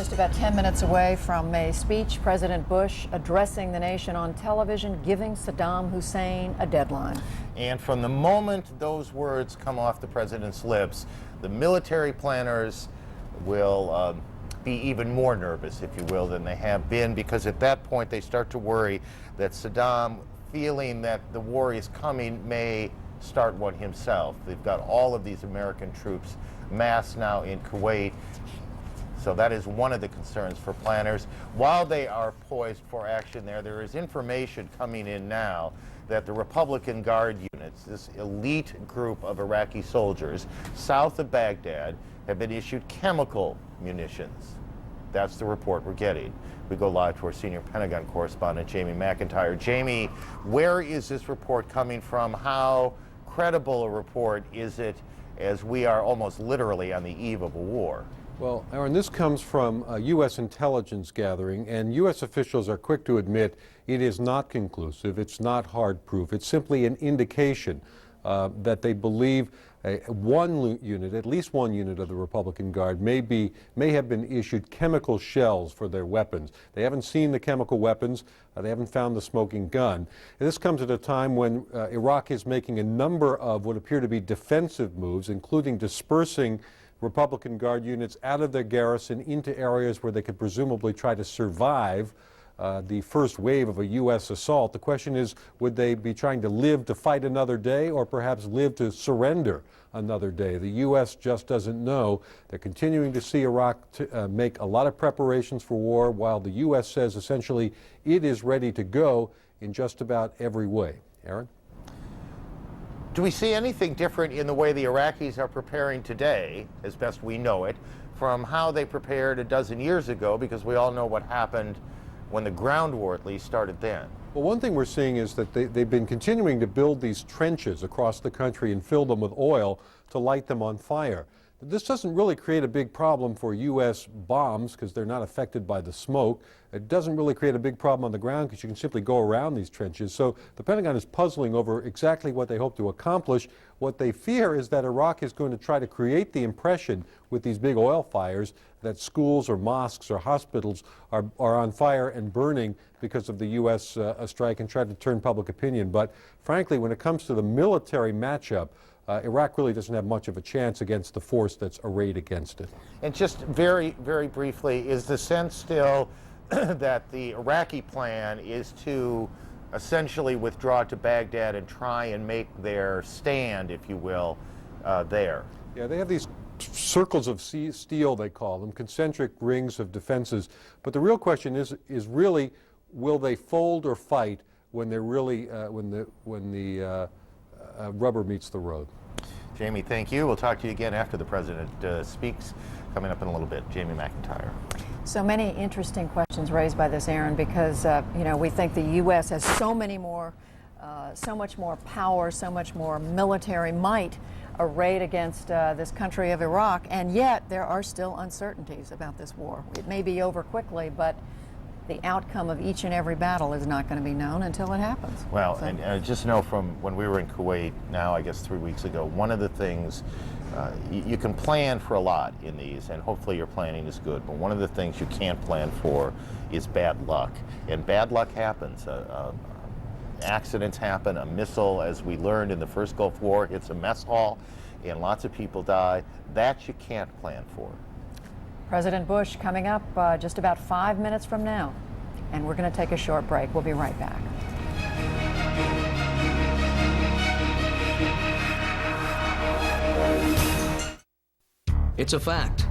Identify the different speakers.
Speaker 1: just about 10 minutes away from a speech, President Bush addressing the nation on television, giving Saddam Hussein a deadline.
Speaker 2: And from the moment those words come off the president's lips, the military planners will be even more nervous, if you will, than they have been, because at that point they start to worry that Saddam, feeling that the war is coming, may start one himself. They've got all of these American troops massed now in Kuwait. So that is one of the concerns for planners. While they are poised for action there is information coming in now that the Republican Guard units, this elite group of Iraqi soldiers south of Baghdad, have been issued chemical munitions. That's the report we're getting. We go live to our senior Pentagon correspondent, Jamie McIntyre. Jamie, where is this report coming from? How credible a report is it, as we are almost literally on the eve of a war?
Speaker 3: Well, Aaron, this comes from a U.S. intelligence gathering, and U.S. officials are quick to admit it is not conclusive, it's not hard proof, it's simply an indication that they believe one unit, at least one unit of the Republican Guard may have been issued chemical shells for their weapons. They haven't seen the chemical weapons, they haven't found the smoking gun. And this comes at a time when Iraq is making a number of what appear to be defensive moves, including dispersing Republican Guard units out of their garrison into areas where they could presumably try to survive the first wave of a U.S. assault. The question is, would they be trying to live to fight another day, or perhaps live to surrender another day? The U.S. just doesn't know. They're continuing to see Iraq make a lot of preparations for war, while the U.S. says essentially it is ready to go in just about every way. Aaron?
Speaker 2: Do we see anything different in the way the Iraqis are preparing today, as best we know it, from how they prepared a dozen years ago? Because we all know what happened when the ground war at least started then.
Speaker 3: Well, one thing we're seeing is that they've been continuing to build these trenches across the country and fill them with oil to light them on fire. This doesn't really create a big problem for U.S. bombs because they're not affected by the smoke. It doesn't really create a big problem on the ground because you can simply go around these trenches. So the Pentagon is puzzling over exactly what they hope to accomplish. What they fear is that Iraq is going to try to create the impression with these big oil fires that schools or mosques or hospitals are on fire and burning because of the U.S. Strike, and try to turn public opinion. But frankly, when it comes to the military matchup, Iraq really doesn't have much of a chance against the force that's arrayed against it.
Speaker 2: And just very, very briefly, is the sense still that the Iraqi plan is to essentially withdraw to Baghdad and try and make their stand, if you will, there?
Speaker 3: Yeah, they have these circles of steel, they call them, concentric rings of defenses. But the real question is really, will they fold or fight when they're really when the rubber meets the road?
Speaker 2: Jamie, thank you. We'll talk to you again after the president speaks, coming up in a little bit. Jamie McIntyre.
Speaker 1: So many interesting questions raised by this, Aaron, because we think the U.S. has so much more power, so much more military might arrayed against this country of Iraq, and yet there are still uncertainties about this war. It may be over quickly, but the outcome of each and every battle is not going to be known until it happens.
Speaker 2: Well, so. And just know from when we were in Kuwait, now I guess 3 weeks ago, one of the things, you can plan for a lot in these, and hopefully your planning is good, but one of the things you can't plan for is bad luck. And bad luck happens. Accidents happen. A missile, as we learned in the first Gulf War, hits a mess hall, and lots of people die. That you can't plan for.
Speaker 1: President Bush coming up just about 5 minutes from now. And we're going to take a short break. We'll be right back.
Speaker 4: It's a fact.